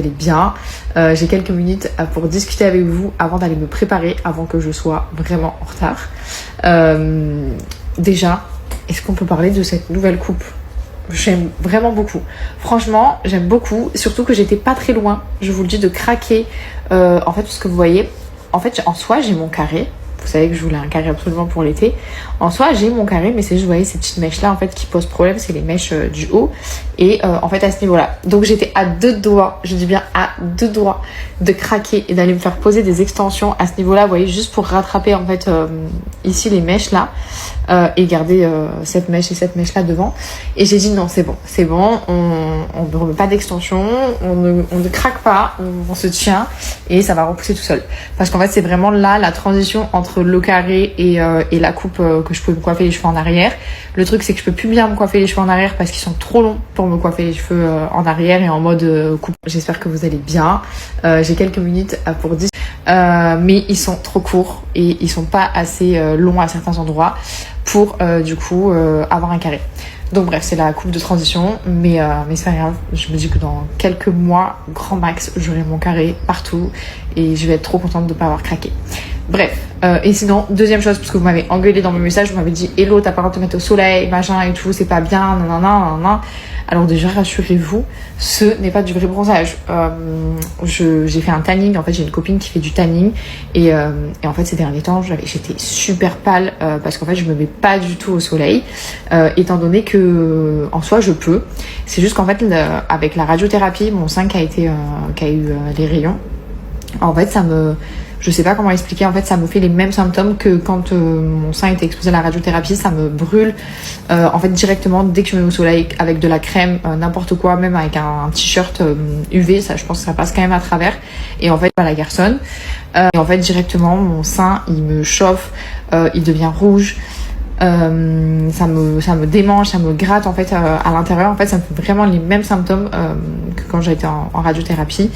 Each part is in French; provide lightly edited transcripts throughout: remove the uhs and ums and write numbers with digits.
Allez bien, j'ai quelques minutes pour discuter avec vous avant d'aller me préparer, avant que je sois vraiment en retard. Déjà, est-ce qu'on peut parler de cette nouvelle coupe? J'aime vraiment beaucoup. Franchement, j'aime beaucoup, surtout que j'étais pas très loin, je vous le dis, de craquer. En fait, ce que vous voyez, en fait, en soi, j'ai mon carré. Vous savez que je voulais un carré absolument pour l'été. En soi, j'ai mon carré, mais c'est juste, vous voyez, ces petites mèches-là, en fait, qui posent problème, c'est les mèches du haut. Et en fait, à ce niveau-là. Donc, j'étais à 2 doigts, je dis bien à 2 doigts, de craquer et d'aller me faire poser des extensions à ce niveau-là, vous voyez, juste pour rattraper, en fait, ici, les mèches-là. Et garder cette mèche et cette mèche-là devant. Et j'ai dit non, c'est bon, on ne remet pas d'extension, on ne craque pas, on se tient et ça va repousser tout seul. Parce qu'en fait, c'est vraiment là la transition entre le carré et la coupe que je pouvais me coiffer les cheveux en arrière. Le truc, c'est que je peux plus bien me coiffer les cheveux en arrière parce qu'ils sont trop longs pour me coiffer les cheveux en arrière et en mode coupe. J'espère que vous allez bien. J'ai quelques minutes pour discuter. Mais ils sont trop courts et ils sont pas assez longs à certains endroits pour du coup avoir un carré. Donc bref, c'est la coupe de transition, mais c'est pas grave. Je me dis que dans quelques mois, grand max, j'aurai mon carré partout et je vais être trop contente de pas avoir craqué. Bref, et sinon, deuxième chose, parce que vous m'avez engueulé dans mes messages, vous m'avez dit hello, t'as pas le droit de te mettre au soleil, machin et tout, c'est pas bien, nanana. Alors déjà, rassurez-vous, ce n'est pas du vrai bronzage. J'ai fait un tanning, en fait j'ai une copine qui fait du tanning et en fait ces derniers temps j'étais super pâle parce qu'en fait je me mets pas du tout au soleil étant donné que en soi je peux. C'est juste qu'en fait avec la radiothérapie, mon sein qui a eu les rayons, en fait je sais pas comment expliquer, en fait ça me fait les mêmes symptômes que quand mon sein était exposé à la radiothérapie, ça me brûle en fait directement dès que je me mets au soleil avec de la crème, n'importe quoi, même avec un t-shirt UV, ça je pense que ça passe quand même à travers et en fait pas la garçonne et en fait directement mon sein il me chauffe, il devient rouge. Ça me démange, ça me gratte en fait à l'intérieur. En fait ça me fait vraiment les mêmes symptômes que quand j'ai été en radiothérapie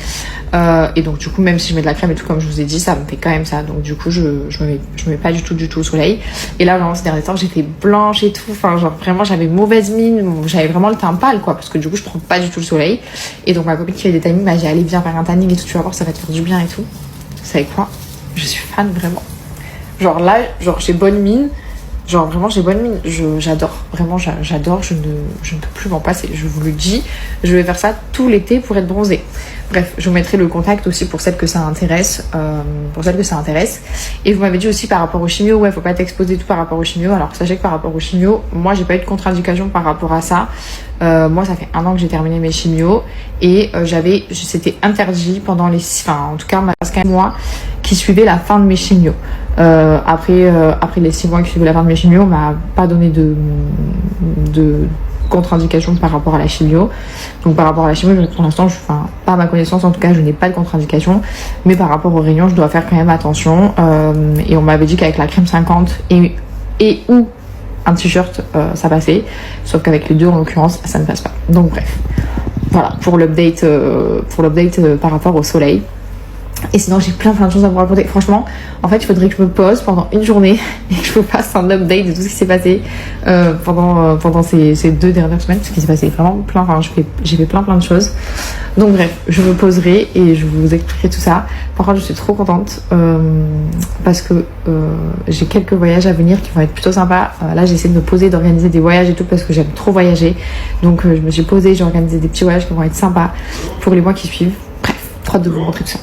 et donc du coup même si je mets de la crème et tout comme je vous ai dit, ça me fait quand même ça. Donc du coup je me mets pas du tout au soleil. Et là vraiment ces derniers temps j'étais blanche et tout, enfin genre vraiment j'avais mauvaise mine, j'avais vraiment le teint pâle quoi, parce que du coup je prends pas du tout le soleil. Et donc ma copine qui fait des tannings m'a dit allez viens faire un tanning et tout, tu vas voir ça va te faire du bien et tout. Vous savez quoi, je suis fan vraiment. Genre là, genre j'ai bonne mine. Genre vraiment j'ai bonne mine, j'adore, vraiment j'adore, je ne peux plus m'en passer, je vous le dis, je vais faire ça tout l'été pour être bronzée. Bref, je vous mettrai le contact aussi pour celles que ça intéresse, Et vous m'avez dit aussi par rapport au chimio, ouais faut pas t'exposer tout par rapport au chimio. Alors sachez que par rapport au chimio, moi j'ai pas eu de contre-indication par rapport à ça. Moi ça fait 1 an que j'ai terminé mes chimios et c'était interdit pendant en tout cas parce qu'un mois qui suivait la fin de mes chimios. Après les 6 mois qui suivaient la fin de mes chimios, on m'a pas donné de contre-indication par rapport à la chimio. Donc par rapport à la chimio, pour l'instant, pas à ma connaissance en tout cas, je n'ai pas de contre-indication. Mais par rapport aux réunions, je dois faire quand même attention. Et on m'avait dit qu'avec la crème 50 et ou un t-shirt, ça passait. Sauf qu'avec les deux, en l'occurrence, ça ne passe pas. Donc bref, voilà pour l'update par rapport au soleil. Et sinon j'ai plein de choses à vous raconter. Franchement, en fait il faudrait que je me pose pendant une journée et que je vous fasse un update de tout ce qui s'est passé pendant ces 2 dernières semaines. Parce qu'il s'est passé vraiment plein, j'ai fait plein de choses. Donc bref, je me poserai et je vous expliquerai tout ça. Par contre je suis trop contente parce que j'ai quelques voyages à venir qui vont être plutôt sympas. Là j'essaie de me poser, d'organiser des voyages et tout parce que j'aime trop voyager. Donc je me suis posée, j'ai organisé des petits voyages qui vont être sympas pour les mois qui suivent. Bref, trop hâte de vous montrer tout ça.